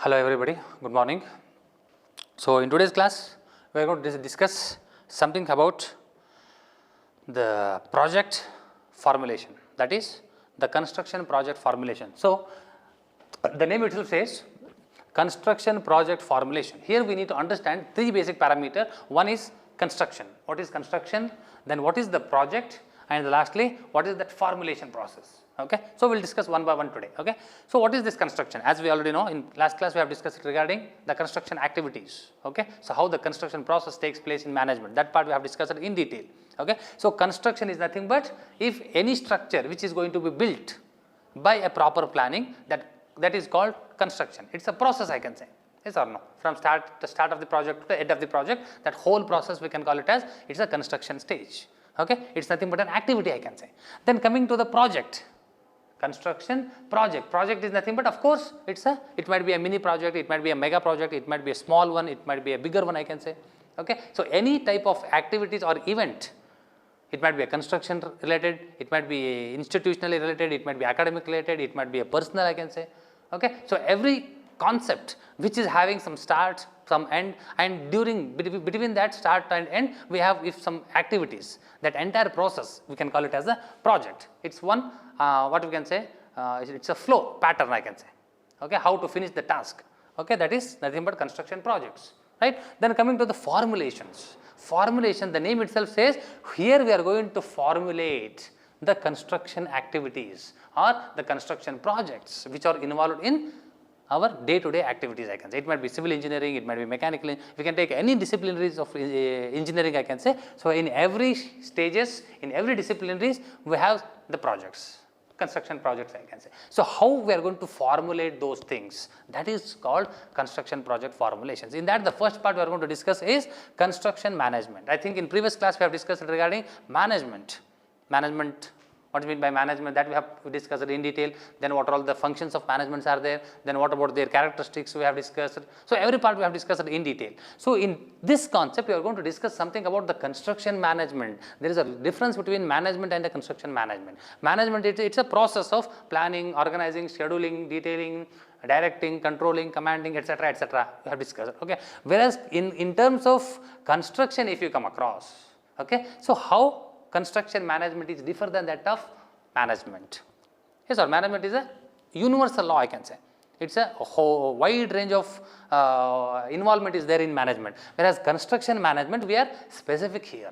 Hello everybody, good morning. So in today's class, we are going to discuss something about the project formulation, that is the construction project formulation. So the name itself says construction project formulation. Here we need to understand three basic parameters. One is construction. What is construction? Then what is the project? And lastly, what is that formulation process? Okay. So we'll discuss one by one today. Okay. So what is this construction? As we already know, in last class we have discussed regarding the construction activities. Okay. So how the construction process takes place in management, that part we have discussed in detail. Okay. So construction is nothing but if any structure which is going to be built by a proper planning, that is called construction. It's a process, I can say. Yes or no? From the start of the project to the end of the project, that whole process we can call it as it's a construction stage. Okay. It's nothing but an activity, I can say. Then coming to the project. Construction project. Project is nothing but, of course, it might be a mini project, it might be a mega project, it might be a small one, it might be a bigger one, I can say. Okay. So any type of activities or event, it might be a construction related, it might be institutionally related, it might be academic related, it might be a personal, I can say. Okay. So every concept which is having some start, some end, and between that start and end, we have if some activities. That entire process we can call it as a project. It's one what we can say, it's a flow pattern, I can say. Okay, how to finish the task. Okay, that is nothing but construction projects, right? Then coming to the formulations. Formulation, the name itself says here we are going to formulate the construction activities or the construction projects which are involved in our day-to-day activities, I can say. It might be civil engineering, it might be mechanical, we can take any disciplinaries of engineering, I can say. So in every stages, in every disciplinaries, we have the projects, construction projects, I can say. So how we are going to formulate those things, that is called construction project formulations. In that, the first part we are going to discuss is construction management. I think in previous class we have discussed regarding management. What do you mean by management? That we have discussed in detail. Then what are all the functions of management are there? Then what about their characteristics we have discussed? So every part we have discussed in detail. So in this concept we are going to discuss something about the construction management. There is a difference between management and the construction management. Management, it's a process of planning, organizing, scheduling, detailing, directing, controlling, commanding, etc., etc. We have discussed. Okay. Whereas in terms of construction, if you come across, okay, so how construction management is different than that of management. Yes, or management is a universal law, I can say. It's a whole wide range of involvement is there in management. Whereas construction management, we are specific here.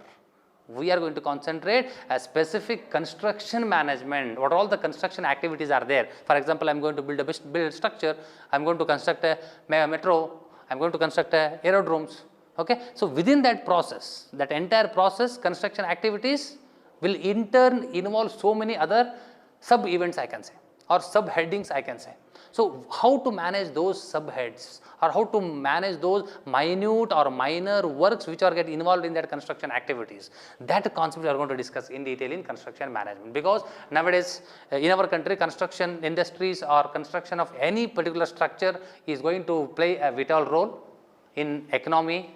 We are going to concentrate a specific construction management. What all the construction activities are there? For example, I am going to build a structure. I am going to construct a metro. I am going to construct aerodromes. Okay. So within that process, that entire process, construction activities will in turn involve so many other sub events, I can say, or sub headings, I can say. So how to manage those sub heads or how to manage those minute or minor works which are get involved in that construction activities, that concept we are going to discuss in detail in construction management. Because nowadays in our country, construction industries or construction of any particular structure is going to play a vital role in economy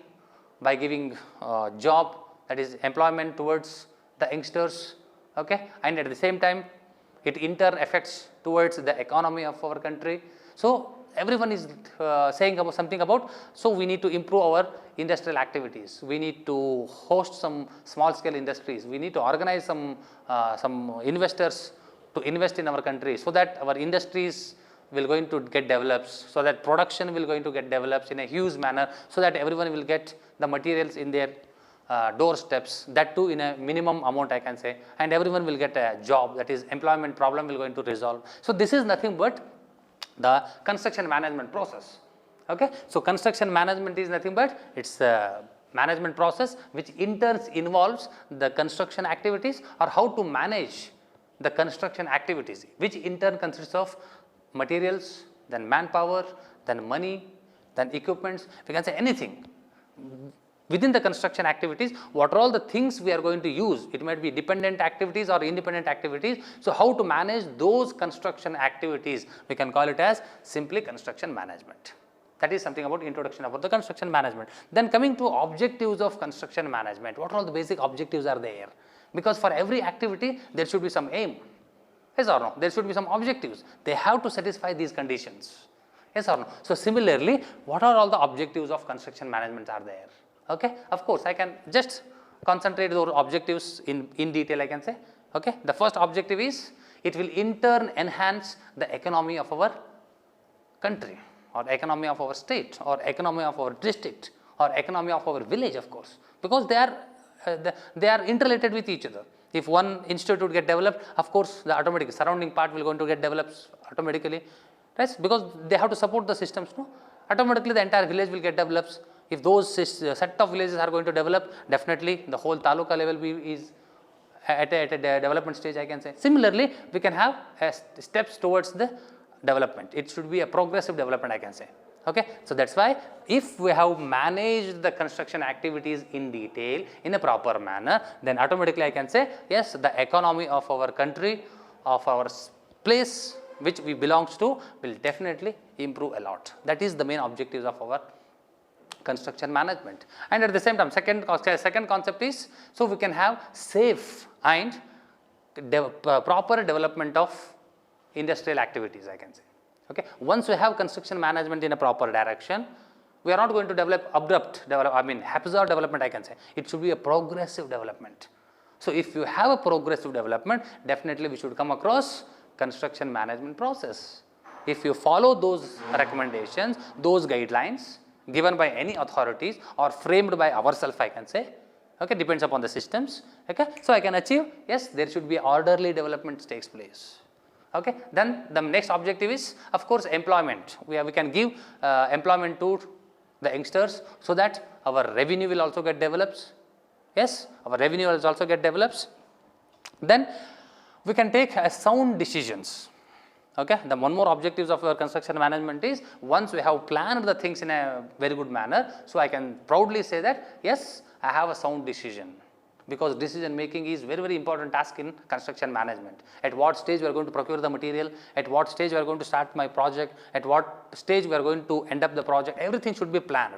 by giving job, that is employment towards the youngsters, okay, and at the same time it in turn affects towards the economy of our country. So everyone is saying about something about, so we need to improve our industrial activities, we need to host some small scale industries, we need to organize some investors to invest in our country so that our industries will going to get developed, so that production will going to get developed in a huge manner, so that everyone will get the materials in their doorsteps, that too in a minimum amount, I can say, and everyone will get a job, that is employment problem will going to resolve. So this is nothing but the construction management process. Okay. So construction management is nothing but it's a management process which in turn involves the construction activities or how to manage the construction activities, which in turn consists of materials, then manpower, then money, then equipments, we can say anything. Within the construction activities, what are all the things we are going to use? It might be dependent activities or independent activities. So how to manage those construction activities? We can call it as simply construction management. That is something about introduction about the construction management. Then coming to objectives of construction management, what are all the basic objectives are there? Because for every activity, there should be some aim. Yes or no? There should be some objectives. They have to satisfy these conditions. Yes or no? So similarly, what are all the objectives of construction management are there? Okay, of course, I can just concentrate those objectives in detail, I can say. Okay, the first objective is it will in turn enhance the economy of our country, or economy of our state, or economy of our district, or economy of our village, of course, because they are interrelated with each other. If one institute get developed, of course, the automatic surrounding part will going to get developed automatically, right? Because they have to support the systems, no? Automatically the entire village will get developed. If those set of villages are going to develop, definitely the whole taluka level is at a development stage, I can say. Similarly, we can have steps towards the development. It should be a progressive development, I can say. Okay, so that's why if we have managed the construction activities in detail in a proper manner, then automatically I can say yes, the economy of our country, of our place which we belongs to, will definitely improve a lot. That is the main objectives of our construction management. And at the same time, second concept is, so we can have safe and proper development of industrial activities, I can say. Okay, once we have construction management in a proper direction, we are not going to develop haphazard development, I can say. It should be a progressive development. So if you have a progressive development, definitely we should come across construction management process. If you follow those recommendations, those guidelines given by any authorities or framed by ourselves, I can say, okay, depends upon the systems. Okay, so I can achieve, yes, there should be orderly development takes place. Okay, then the next objective is, of course, employment. We can give employment to the youngsters, so that our revenue will also get developed. Yes, our revenue will also get developed. Then we can take sound decisions. Okay, the one more objectives of our construction management is, once we have planned the things in a very good manner, so I can proudly say that yes, I have a sound decision, because decision making is very important task in construction management. At what stage we are going to procure the material, at what stage we are going to start my project, at what stage we are going to end up the project, everything should be planned.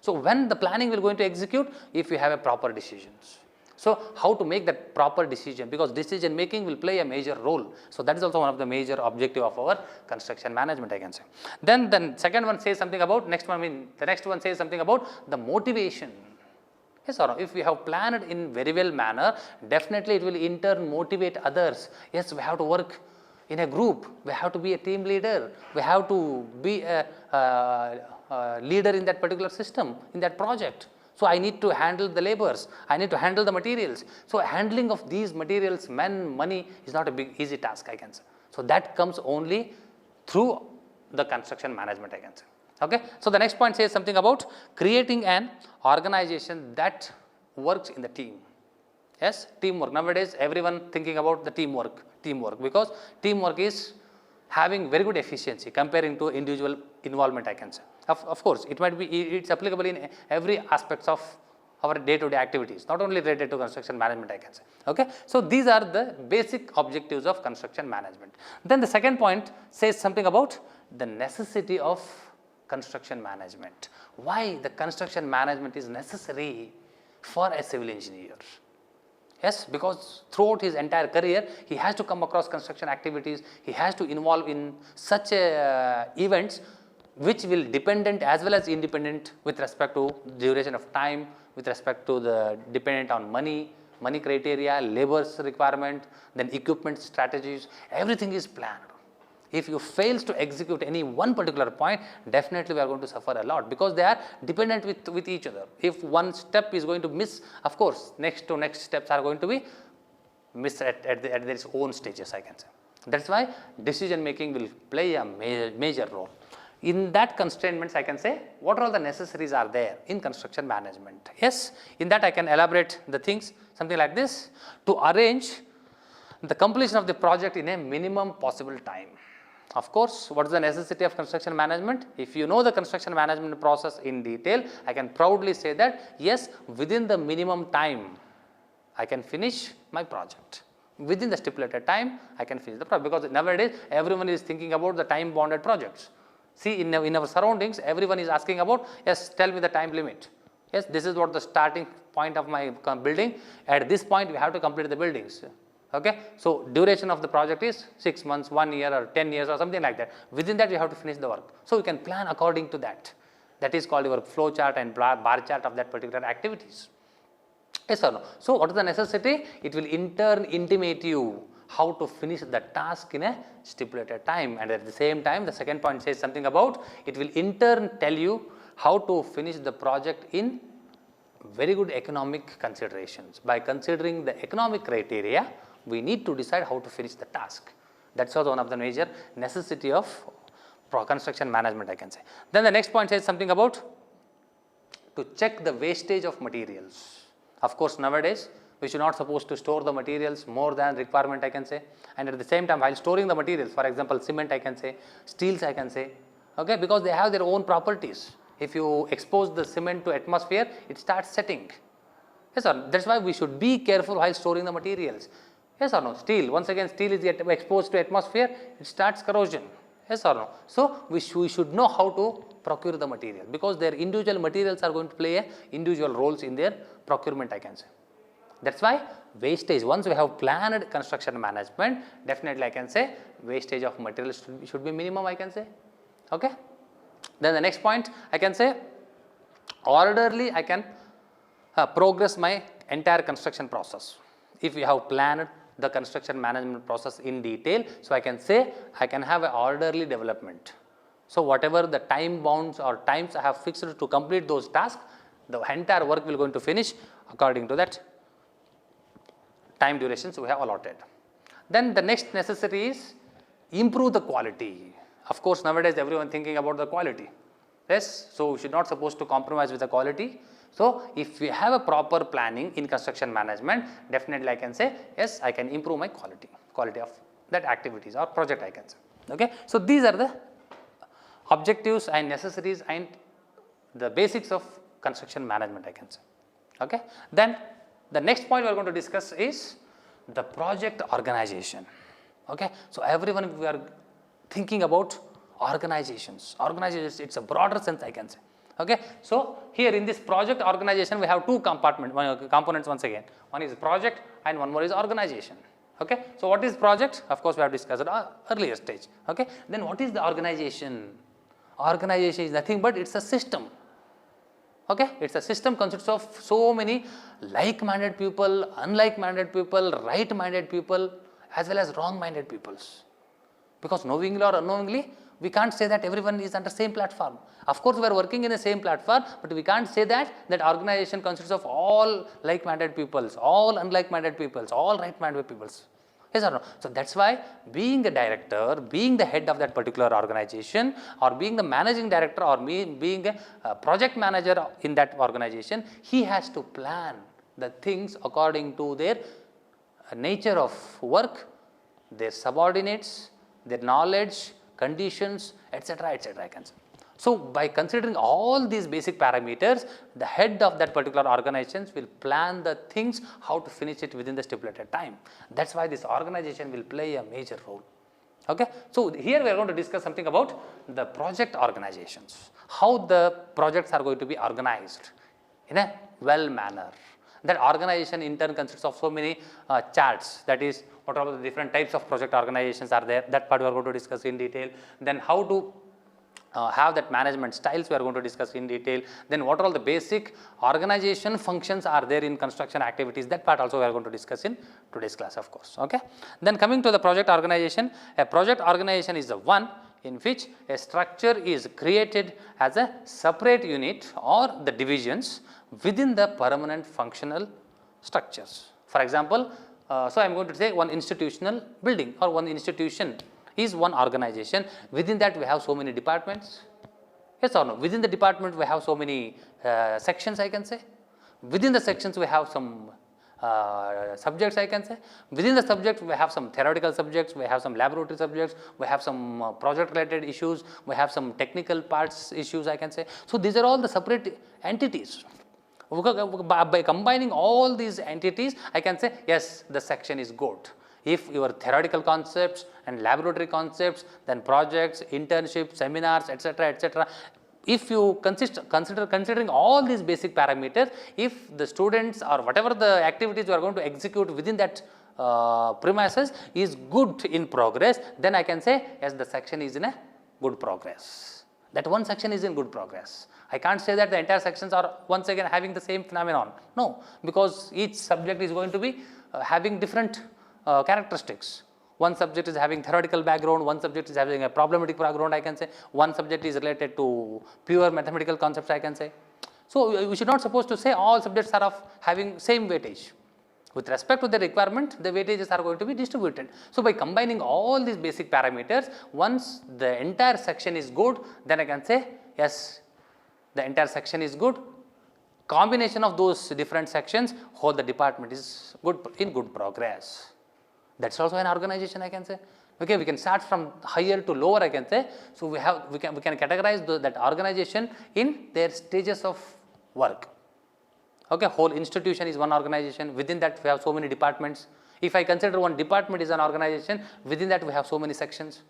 So when the planning will going to execute, if you have a proper decisions. So how to make that proper decision, because decision making will play a major role. So that is also one of the major objective of our construction management, I can say. Then the second one says something about, the next one says something about the motivation. Yes or no? If we have planned in very well manner, definitely it will in turn motivate others. Yes, we have to work in a group, we have to be a team leader, we have to be a leader in that particular system, in that project. So I need to handle the labors, I need to handle the materials. So handling of these materials, men, money, is not a big easy task, I can say. So that comes only through the construction management, I can say. Okay, so the next point says something about creating an organization that works in the team. Yes, teamwork. Nowadays, everyone thinking about the teamwork, because teamwork is having very good efficiency comparing to individual involvement, I can say. Of course, it might be, it's applicable in every aspects of our day-to-day activities, not only related to construction management, I can say. Okay, so these are the basic objectives of construction management. Then the second point says something about the necessity of construction management. Why the construction management is necessary for a civil engineer? Yes, because throughout his entire career, he has to come across construction activities, he has to involve in such events which will dependent as well as independent with respect to duration of time, with respect to the dependent on money criteria, labor's requirement, then equipment strategies, everything is planned. If you fails to execute any one particular point, definitely we are going to suffer a lot, because they are dependent with each other. If one step is going to miss, of course, next to next steps are going to be missed at their own stages, I can say. That's why decision making will play a major role. In that constraints, I can say, what are all the necessaries are there in construction management? Yes, in that I can elaborate the things, something like this: to arrange the completion of the project in a minimum possible time. Of course, what is the necessity of construction management? If you know the construction management process in detail, I can proudly say that yes, within the minimum time, I can finish my project. Within the stipulated time, I can finish the project, because nowadays everyone is thinking about the time bonded projects. See, in our surroundings, everyone is asking about, yes, tell me the time limit. Yes, this is what the starting point of my building. At this point, we have to complete the buildings. Okay. So, duration of the project is 6 months, 1 year or 10 years or something like that. Within that you have to finish the work. So, you can plan according to that. That is called your flow chart and bar chart of that particular activities. Yes or no? So, what is the necessity? It will in turn intimate you how to finish the task in a stipulated time, and at the same time the second point says something about it will in turn tell you how to finish the project in very good economic considerations. By considering the economic criteria, we need to decide how to finish the task. That is also one of the major necessity of construction management, I can say. Then the next point says something about to check the wastage of materials. Of course, nowadays we should not supposed to store the materials more than requirement, I can say, and at the same time while storing the materials, for example cement I can say, steels I can say, okay, because they have their own properties. If you expose the cement to atmosphere, it starts setting. Yes or no? That is why we should be careful while storing the materials. Yes or no? Steel, once again steel is exposed to atmosphere, it starts corrosion. Yes or no? So, we should know how to procure the material, because their individual materials are going to play a individual roles in their procurement, I can say. That is why wastage, once we have planned construction management, definitely I can say wastage of materials should be minimum, I can say. Okay. Then the next point I can say orderly I can progress my entire construction process. If we have planned the construction management process in detail, so I can say I can have an orderly development. So, whatever the time bounds or times I have fixed to complete those tasks, the entire work will going to finish according to that time durations we have allotted. Then the next necessity is improve the quality. Of course, nowadays everyone thinking about the quality. Yes, so we should not supposed to compromise with the quality. So, if we have a proper planning in construction management, definitely I can say yes, I can improve my quality of that activities or project I can say. Okay. So, these are the objectives and necessities and the basics of construction management, I can say. Okay. Then the next point we are going to discuss is the project organization. Okay. So, everyone we are thinking about organizations. Organizations, it is a broader sense I can say. Okay. So, here in this project organization we have two components once again. One is project and one more is organization. Okay. So, what is project? Of course, we have discussed at earlier stage. Okay. Then what is the organization? Organization is nothing but it is a system. Okay. It is a system consists of so many like-minded people, unlike-minded people, right-minded people as well as wrong-minded peoples. Because knowingly or unknowingly, we can't say that everyone is on the same platform. Of course, we are working in the same platform, but we can't say that organization consists of all like-minded peoples, all unlike-minded peoples, all right-minded peoples. Yes or no? So, that is why being a director, being the head of that particular organization or being the managing director or being a project manager in that organization, he has to plan the things according to their nature of work, their subordinates, their knowledge, conditions, etc., etc. I can say. So, by considering all these basic parameters, the head of that particular organization will plan the things how to finish it within the stipulated time. That is why this organization will play a major role. Okay. So, here we are going to discuss something about the project organizations, how the projects are going to be organized in a well manner. That organization in turn consists of so many charts, that is what are the different types of project organizations are there, that part we are going to discuss in detail. Then how to have that management styles we are going to discuss in detail. Then what are all the basic organization functions are there in construction activities, that part also we are going to discuss in today's class of course. Okay. Then coming to the project organization, a project organization is the one in which a structure is created as a separate unit or the divisions within the permanent functional structures. For example, so I am going to say one institutional building or one institution is one organization. Within that we have so many departments. Yes or no? Within the department we have so many sections I can say. Within the sections we have some subjects I can say. Within the subject we have some theoretical subjects, we have some laboratory subjects, we have some project related issues, we have some technical parts issues I can say. So, these are all the separate entities. By combining all these entities, I can say yes, the section is good. If your theoretical concepts and laboratory concepts, then projects, internships, seminars, etc., etc. If you considering all these basic parameters, if the students or whatever the activities you are going to execute within that premises is good in progress, then I can say yes, the section is in a good progress. That one section is in good progress. I can't say that the entire sections are once again having the same phenomenon. No, because each subject is going to be having different characteristics. One subject is having theoretical background, one subject is having a problematic background, I can say. One subject is related to pure mathematical concepts, I can say. So, we should not supposed to say all subjects are of having same weightage. With respect to the requirement, the weightages are going to be distributed. So, by combining all these basic parameters, once the entire section is good, then I can say yes, the entire section is good. Combination of those different sections, whole the department is good, in good progress. That is also an organization, I can say. Okay, we can start from higher to lower, I can say. So, we can categorize that organization in their stages of work. Okay, whole institution is one organization, within that we have so many departments. If I consider one department is an organization, within that we have so many sections.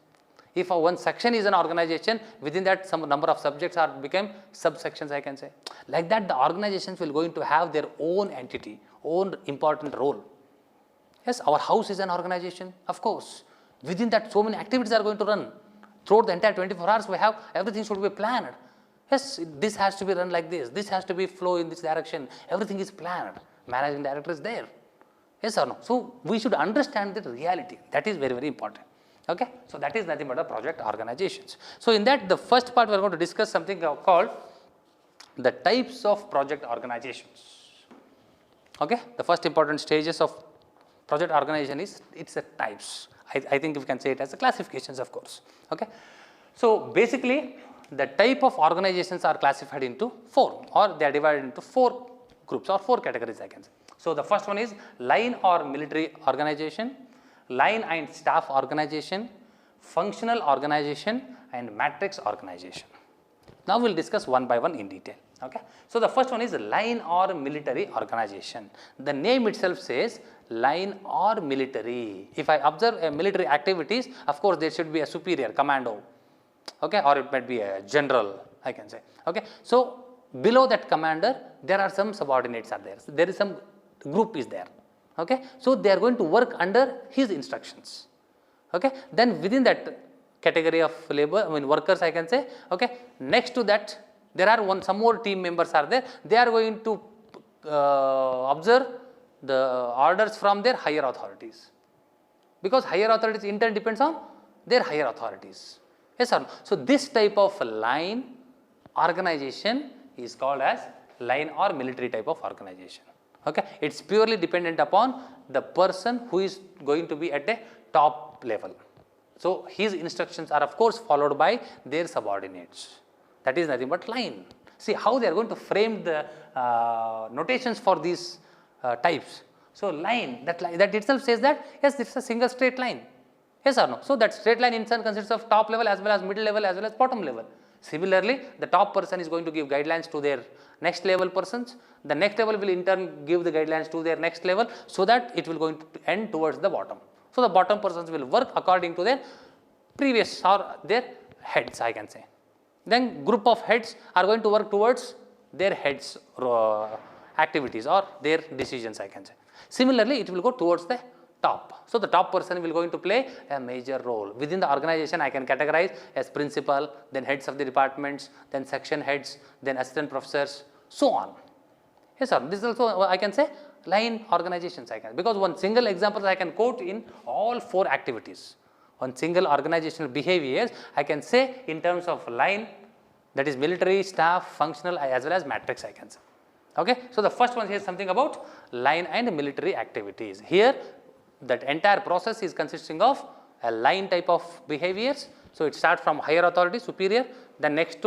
If one section is an organization, within that some number of subjects are become subsections, I can say. Like that, the organizations will going to have their own entity, own important role. Yes, our house is an organization, of course. Within that, so many activities are going to run. Throughout the entire 24 hours, we have everything should be planned. Yes, this has to be run like this has to be flow in this direction, everything is planned, managing director is there. Yes or no? So, we should understand the reality, that is very, very important. Okay? So, that is nothing but the project organizations. So, in that the first part we are going to discuss something called the types of project organizations. Okay? The first important stages of project organization is its a types. I think we can say it as a classifications, of course. Okay? So, basically the type of organizations are classified into 4, or they are divided into 4 groups or 4 categories, I can say. So, the first one is line or military organization, line and staff organization, functional organization and matrix organization. Now, we will discuss one by one in detail. Okay? So, the first one is line or military organization. The name itself says line or military. If I observe a military activities, of course, there should be a superior commando, okay, or it might be a general, I can say. Okay? So, below that commander, there are some subordinates are there. So, there is some group is there. Okay? So, they are going to work under his instructions. Okay? Then within that category of labor, workers, I can say. Okay? Next to that, there are some more team members are there. They are going to observe the orders from their higher authorities, because higher authorities in turn depends on their higher authorities. Yes or no? So, this type of line organization is called as line or military type of organization. Okay? It is purely dependent upon the person who is going to be at a top level. So, his instructions are of course followed by their subordinates. That is nothing but line. See how they are going to frame the notations for these types. So, line that itself says that yes, this is a single straight line. Yes or no? So, that straight line in turn consists of top level as well as middle level as well as bottom level. Similarly, the top person is going to give guidelines to their next level persons. The next level will in turn give the guidelines to their next level, so that it will going to end towards the bottom. So, the bottom persons will work according to their previous or their heads, I can say. Then group of heads are going to work towards their heads activities or their decisions, I can say. Similarly, it will go towards the top. So, the top person will going to play a major role. Within the organization, I can categorize as principal, then heads of the departments, then section heads, then assistant professors, so on. Yes sir, this is also I can say line organizations, I can, because one single example I can quote in all 4 activities. One single organizational behaviors I can say in terms of line, that is military, staff, functional as well as matrix, I can say. Okay? So, the first one here is something about line and military activities. Here that entire process is consisting of a line type of behaviors. So, it starts from higher authority, superior, then next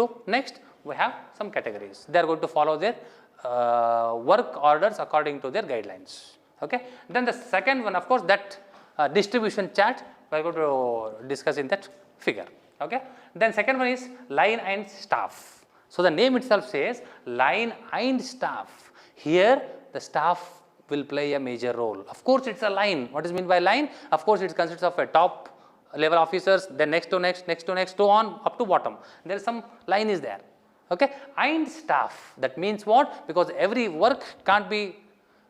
we have some categories. They are going to follow their work orders according to their guidelines. Okay? Then the second one, of course, that distribution chart we are going to discuss in that figure. Okay? Then second one is line and staff. So, the name itself says line and staff. Here the staff will play a major role. Of course, it is a line. What is meant by line? Of course, it consists of a top level officers, then next to next, so on up to bottom. There is some line is there. Okay? And staff, that means what? Because every work can't be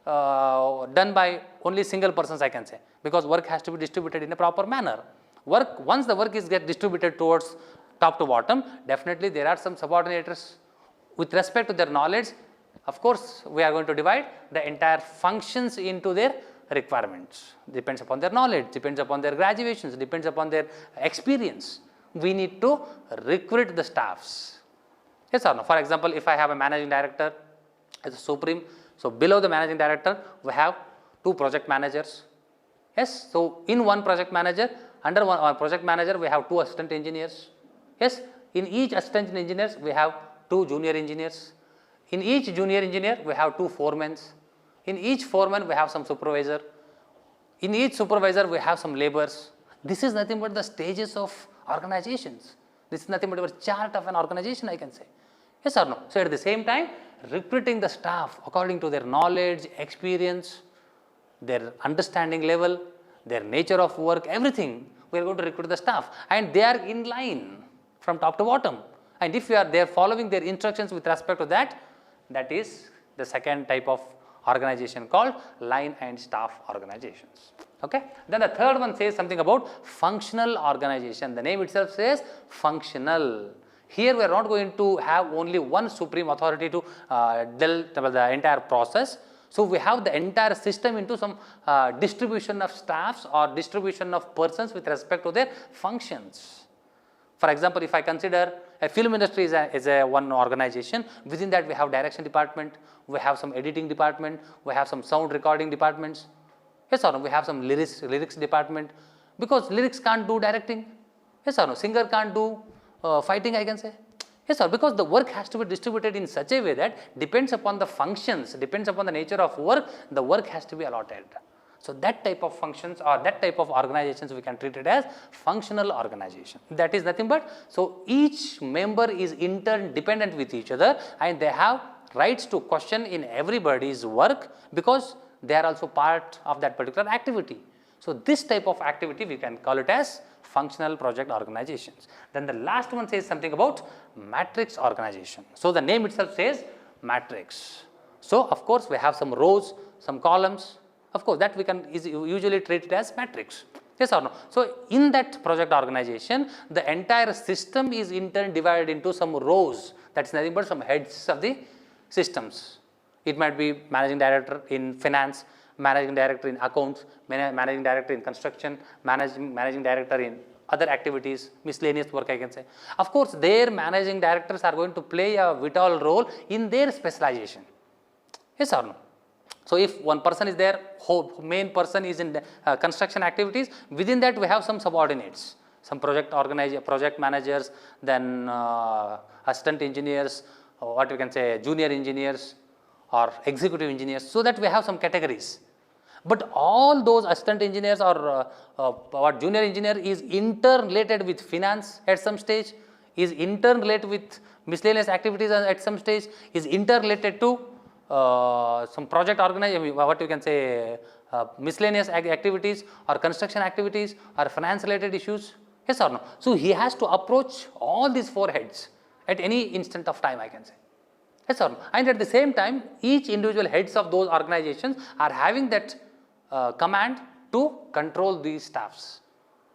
done by only single persons I can say, because work has to be distributed in a proper manner. Once the work is get distributed towards top to bottom, definitely there are some subordinators. With respect to their knowledge, of course, we are going to divide the entire functions into their requirements. Depends upon their knowledge, depends upon their graduations, depends upon their experience. We need to recruit the staffs. Yes or no? For example, if I have a managing director as a supreme, so below the managing director, we have 2 project managers. Yes, so in one project manager, under one project manager, we have 2 assistant engineers. Yes, in each assistant engineers, we have 2 junior engineers. In each junior engineer, we have 2 foremen. In each foreman, we have some supervisor. In each supervisor, we have some laborers. This is nothing but the stages of organizations. This is nothing but a chart of an organization, I can say. Yes or no? So, at the same time, recruiting the staff according to their knowledge, experience, their understanding level, their nature of work, everything, we are going to recruit the staff, and they are in line from top to bottom. And if they are following their instructions with respect to that, that is the second type of organization called line and staff organizations. Okay. Then the third one says something about functional organization. The name itself says functional. Here we are not going to have only one supreme authority to deal with the entire process. So, we have the entire system into some distribution of staffs or distribution of persons with respect to their functions. For example, if I consider a film industry is a one organization, within that we have direction department, we have some editing department, we have some sound recording departments. Yes or no? We have some lyrics department, because lyrics can't do directing. Yes or no? Singer can't do fighting, I can say. Yes sir, because the work has to be distributed in such a way that depends upon the functions, depends upon the nature of work, the work has to be allotted. So, that type of functions or that type of organizations we can treat it as functional organization. That is nothing but, so each member is interdependent with each other and they have rights to question in everybody's work, because they are also part of that particular activity. So, this type of activity we can call it as functional project organizations. Then the last one says something about matrix organization. So, the name itself says matrix. So, of course, we have some rows, some columns, of course, that we can usually treat it as matrix. Yes or no? So, in that project organization, the entire system is in turn divided into some rows, that is nothing but some heads of the systems. It might be managing director in finance, managing director in accounts, managing director in construction, managing director in other activities, miscellaneous work I can say. Of course, their managing directors are going to play a vital role in their specialization. Yes or no? So, if one person is there, main person is in construction activities, within that we have some subordinates, some project managers, then assistant engineers, or what we can say junior engineers or executive engineers, so that we have some categories. But all those assistant engineers or what junior engineer is interrelated with finance at some stage, is interrelated with miscellaneous activities at some stage, is interrelated to some project organization, what you can say miscellaneous activities or construction activities or finance related issues. Yes or no? So, he has to approach all these 4 heads at any instant of time, I can say. Yes or no? And at the same time, each individual heads of those organizations are having that command to control these staffs.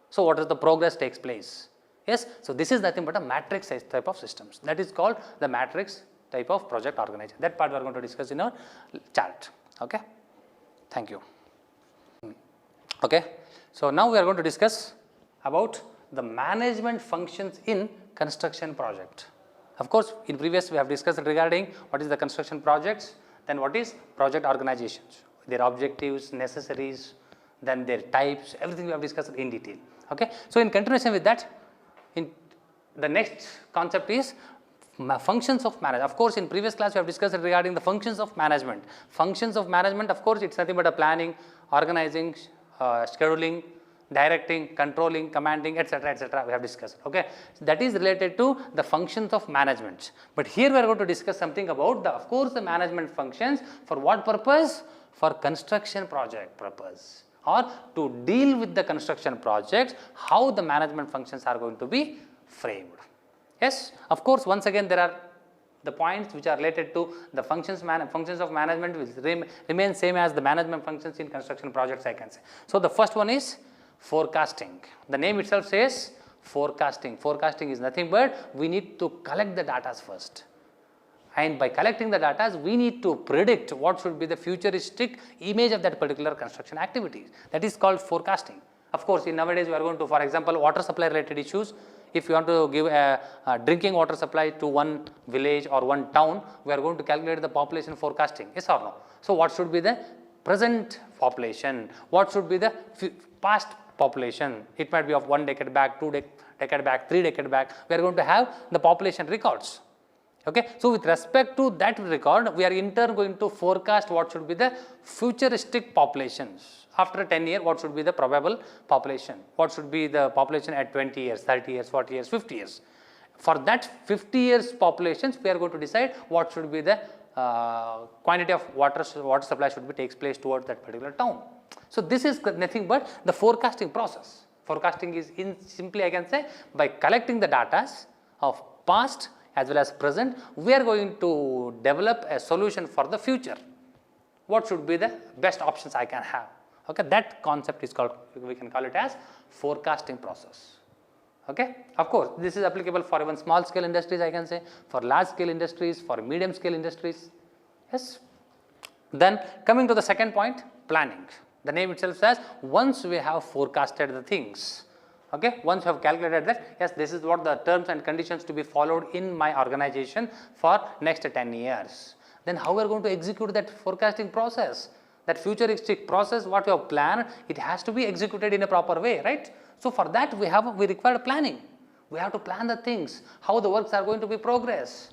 So, what is the progress takes place? Yes. So, this is nothing but a matrix type of systems, that is called the matrix type of project organization. That part we are going to discuss in our chart. Okay. Thank you. Okay. So, now we are going to discuss about the management functions in construction project. Of course, in previous we have discussed regarding what is the construction projects, then what is project organizations, their objectives, necessaries, then their types, everything we have discussed in detail. Okay. So, in continuation with that, in the next concept is functions of management. Of course, in previous class we have discussed regarding the functions of management. Functions of management, of course, it is nothing but a planning, organizing, scheduling, directing, controlling, commanding, etc. we have discussed. Okay. So, that is related to the functions of management. But here we are going to discuss something about of course, the management functions for what purpose? For construction project purpose, or to deal with the construction projects, how the management functions are going to be framed. Yes, of course, once again there are The points which are related to the functions of management will remain same as the management functions in construction projects, I can say. So, the first one is forecasting. The name itself says forecasting. Forecasting is nothing but we need to collect the data first. And by collecting the data, we need to predict what should be the futuristic image of that particular construction activity. That is called forecasting. Of course, in nowadays we are going to, for example, water supply related issues. If you want to give a drinking water supply to one village or one town, we are going to calculate the population forecasting, yes or no. So, what should be the present population? What should be the past population? It might be of 1 decade back, 2 decade back, 3 decade back. We are going to have the population records. Okay. So, with respect to that record, we are in turn going to forecast what should be the futuristic populations. After 10 years, what should be the probable population? What should be the population at 20 years, 30 years, 40 years, 50 years? For that 50 years populations, we are going to decide what should be the quantity of water supply should be takes place towards that particular town. So, this is nothing but the forecasting process. Forecasting is simply I can say by collecting the data of past as well as present, we are going to develop a solution for the future. What should be the best options I can have? Okay, that concept is called, we can call it as forecasting process. Okay, of course, this is applicable for even small scale industries, I can say, for large scale industries, for medium scale industries. Yes. Then coming to the second point, planning. The name itself says once we have forecasted the things, okay, once you have calculated that, yes, this is what the terms and conditions to be followed in my organization for next 10 years. Then how we are going to execute that forecasting process? That futuristic process what we have planned, it has to be executed in a proper way, right? So, for that we require planning. We have to plan the things, how the works are going to be progress,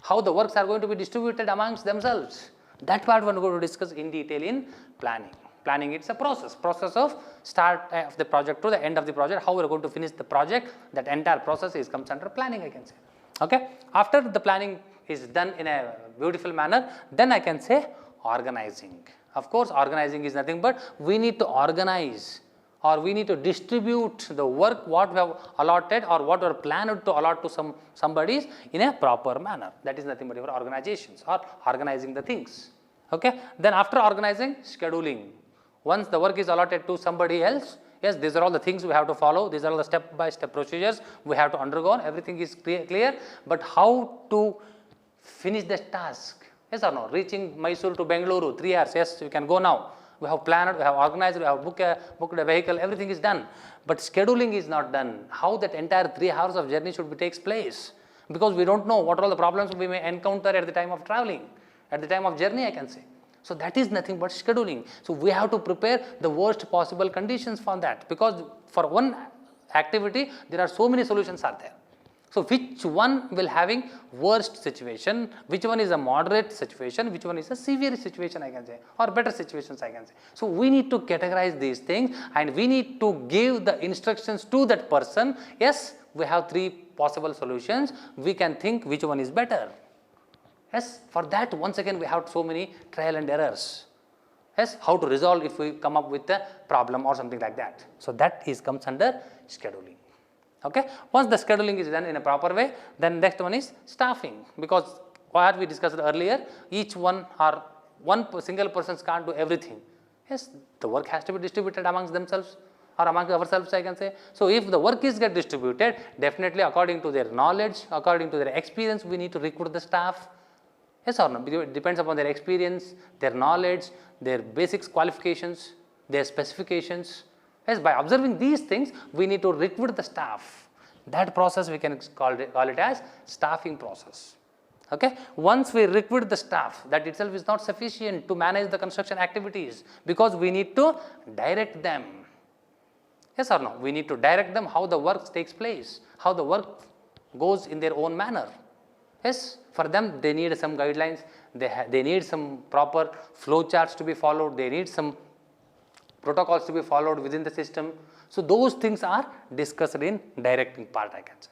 how the works are going to be distributed amongst themselves. That part we are going to discuss in detail in planning. Planning, it's a process of start of the project to the end of the project, how we are going to finish the project. That entire process comes under planning, I can say. Okay. After the planning is done in a beautiful manner, then I can say organizing. Of course, organizing is nothing but we need to organize or we need to distribute the work what we have allotted or what we are planned to allot to somebody in a proper manner. That is nothing but your organizations or organizing the things. Okay. Then after organizing, scheduling. Once the work is allotted to somebody else, yes, these are all the things we have to follow. These are all the step by step procedures we have to undergo. Everything is clear, but how to finish the task? Yes or no? Reaching Mysore to Bengaluru, 3 hours, yes, you can go now. We have planned, we have organized, we have booked a vehicle, everything is done. But scheduling is not done. How that entire 3 hours of journey should be takes place? Because we don't know what are all the problems we may encounter at the time of traveling, at the time of journey, I can say. So, that is nothing but scheduling. So, we have to prepare the worst possible conditions for that, because for one activity there are so many solutions are there. So, which one will having worst situation, which one is a moderate situation, which one is a severe situation, I can say, or better situations, I can say. So, we need to categorize these things and we need to give the instructions to that person. Yes, we have 3 possible solutions, we can think which one is better. Yes, for that once again we have so many trial and errors. Yes, how to resolve if we come up with a problem or something like that. So, that comes under scheduling. Okay. Once the scheduling is done in a proper way, then next one is staffing, because what we discussed earlier, each one or one single person can't do everything. Yes, the work has to be distributed amongst themselves or among ourselves, I can say. So, if the work is get distributed, definitely according to their knowledge, according to their experience, we need to recruit the staff. Yes or no? It depends upon their experience, their knowledge, their basics qualifications, their specifications. Yes, by observing these things, we need to recruit the staff. That process we can call it as staffing process. Okay. Once we recruit the staff, that itself is not sufficient to manage the construction activities, because we need to direct them. Yes or no? We need to direct them how the work takes place, how the work goes in their own manner. Yes, for them they need some guidelines, they need some proper flow charts to be followed, they need some protocols to be followed within the system. So, those things are discussed in directing part, I can say.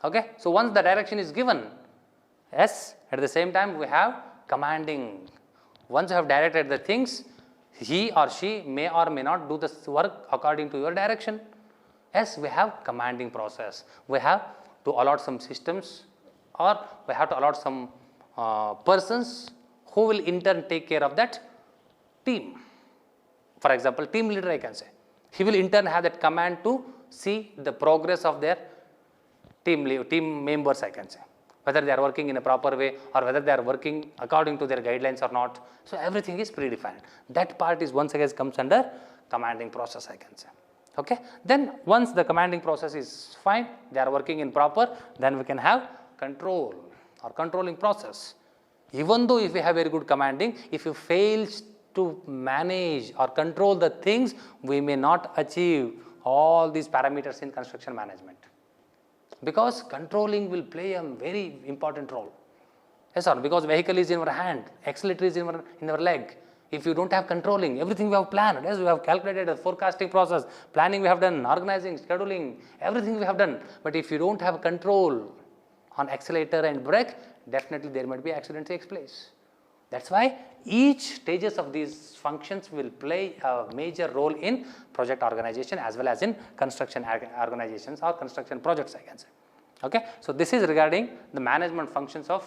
Okay. So, once the direction is given, yes, at the same time we have commanding. Once you have directed the things, he or she may or may not do the work according to your direction. Yes, we have commanding process. We have to allot some systems or we have to allot some persons who will in turn take care of that team. For example, team leader I can say. He will in turn have that command to see the progress of their team members I can say, whether they are working in a proper way or whether they are working according to their guidelines or not. So everything is predefined. That part is once again comes under commanding process I can say. Okay. Then once the commanding process is fine, they are working in proper, then we can have control or controlling process. Even though if we have very good commanding, if you fails to manage or control the things, we may not achieve all these parameters in construction management, because controlling will play a very important role. Yes or no? Because vehicle is in our hand, accelerator is in our leg. If you don't have controlling, everything we have planned, yes, we have calculated the forecasting process, planning we have done, organizing, scheduling, everything we have done. But if you don't have control on accelerator and brake, definitely there might be accident takes place. That's why each stages of these functions will play a major role in project organization as well as in construction organizations or construction projects I can say. Okay. So this is regarding the management functions of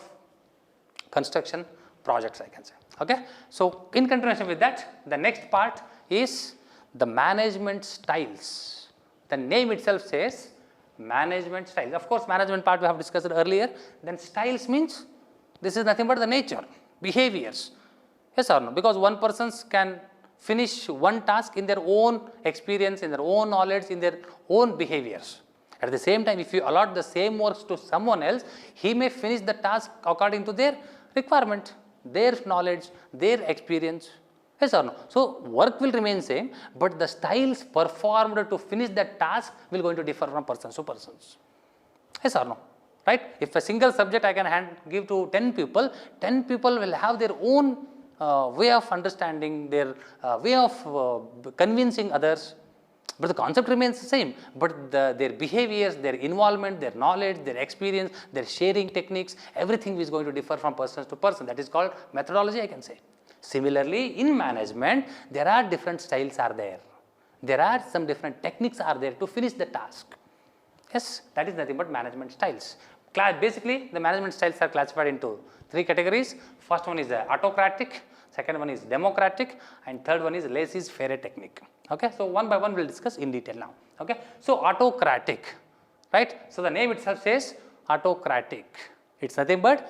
construction projects I can say. Okay. So in continuation with that, the next part is the management styles. The name itself says management styles. Of course, management part we have discussed earlier. Then styles means this is nothing but the nature, behaviors. Yes or no? Because one person can finish one task in their own experience, in their own knowledge, in their own behaviors. At the same time, if you allot the same works to someone else, he may finish the task according to their requirement, their knowledge, their experience. Yes or no? So work will remain same, but the styles performed to finish that task will going to differ from persons to persons. Yes or no? Right? If a single subject I can give to 10 people, 10 people will have their own way of understanding, their way of convincing others, but the concept remains the same, but their behaviors, their involvement, their knowledge, their experience, their sharing techniques, everything is going to differ from person to person. That is called methodology I can say. Similarly, in management, there are different styles are there. There are some different techniques are there to finish the task. Yes, that is nothing but management styles. Basically, the management styles are classified into 3 categories. First one is the autocratic, second one is democratic, and third one is laissez-faire technique. Okay, so one by one we will discuss in detail now. Okay, so autocratic, right? So the name itself says autocratic. It's nothing but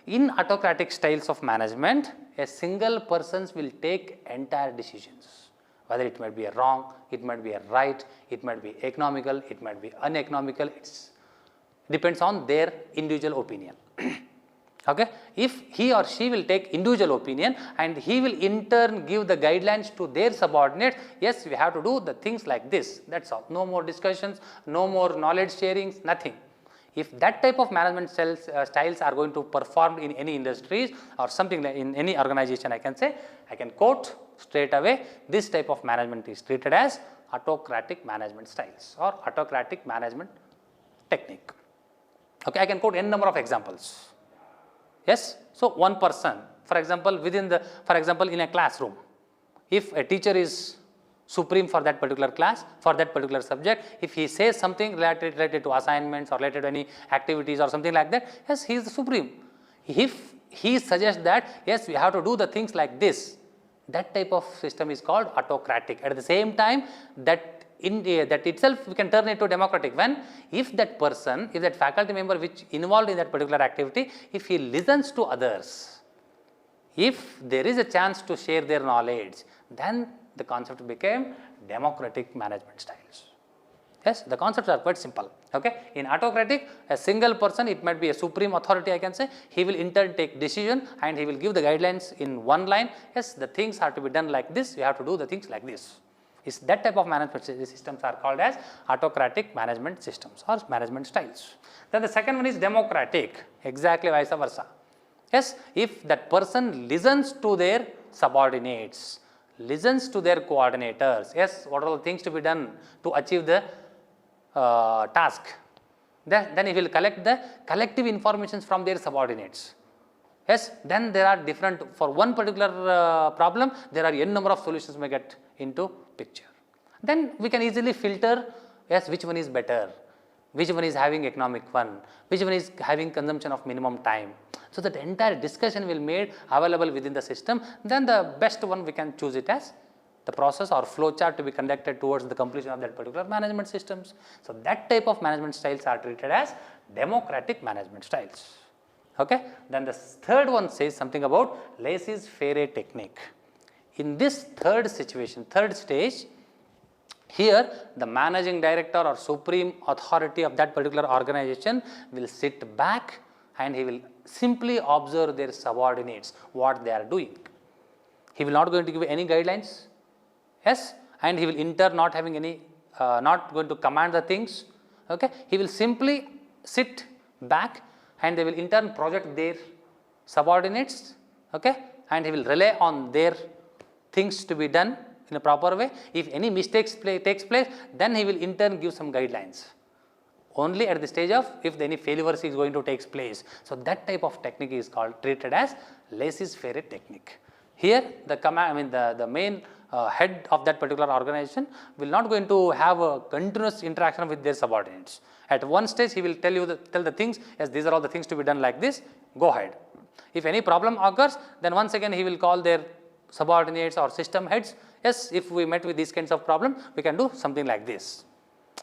in autocratic styles of management, a single person will take entire decisions. Whether it might be a wrong, it might be a right, it might be economical, it might be uneconomical. It's depends on their individual opinion. Okay, if he or she will take individual opinion and he will in turn give the guidelines to their subordinates, yes, we have to do the things like this. That's all. No more discussions, no more knowledge sharings, nothing. If that type of management styles are going to perform in any industries or something like in any organization, I can say, I can quote straight away, this type of management is treated as autocratic management styles or autocratic management technique. Okay, I can quote n number of examples. Yes, so one person, for example, for example, in a classroom, if a teacher is supreme for that particular class, for that particular subject, if he says something related to assignments or related to any activities or something like that, yes, he is the supreme. If he suggests that, yes, we have to do the things like this, that type of system is called autocratic. At the same time, that itself we can turn into democratic when if that person, if that faculty member which involved in that particular activity, if he listens to others, if there is a chance to share their knowledge, then the concept became democratic management styles. Yes, the concepts are quite simple. Okay, in autocratic, a single person, it might be a supreme authority I can say, he will in turn take decision and he will give the guidelines in one line. Yes, the things are to be done like this, you have to do the things like this. Is that type of management systems are called as autocratic management systems or management styles. Then the second one is democratic, exactly vice versa. Yes, if that person listens to their subordinates, listens to their coordinators, yes, what are the things to be done to achieve the task, then he will collect the collective informations from their subordinates. Yes, then there are different, for one particular problem, there are n number of solutions may get into picture. Then we can easily filter, yes, which one is better. which one is having economic one, which one is having consumption of minimum time. So that entire discussion will made available within the system, then the best one we can choose it as the process or flow chart to be conducted towards the completion of that particular management systems. So that type of management styles are treated as democratic management styles. Okay. Then the third one says something about laissez-faire technique. In this third situation, third stage, here the managing director or supreme authority of that particular organization will sit back and he will simply observe their subordinates, what they are doing. He will not going to give any guidelines, yes, and he will in turn not having any, not going to command the things, okay. He will simply sit back and they will in turn project their subordinates, okay, and he will rely on their things to be done in a proper way. If any mistakes takes place, then he will in turn give some guidelines. Only at the stage of if any failures is going to take place. So that type of technique is called treated as laissez-faire technique. Here the command, I mean the main head of that particular organization will not going to have a continuous interaction with their subordinates. At one stage he will tell you tell the things, yes, these are all the things to be done like this, go ahead. If any problem occurs, then once again he will call their subordinates or system heads, yes, if we met with these kinds of problem, we can do something like this.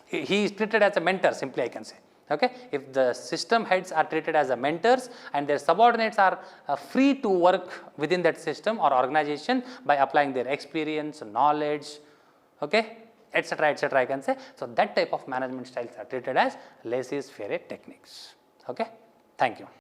He is treated as a mentor, simply I can say. Okay. If the system heads are treated as a mentors and their subordinates are free to work within that system or organization by applying their experience, knowledge, okay, etc., etc., I can say. So that type of management styles are treated as laissez-faire techniques. Okay. Thank you.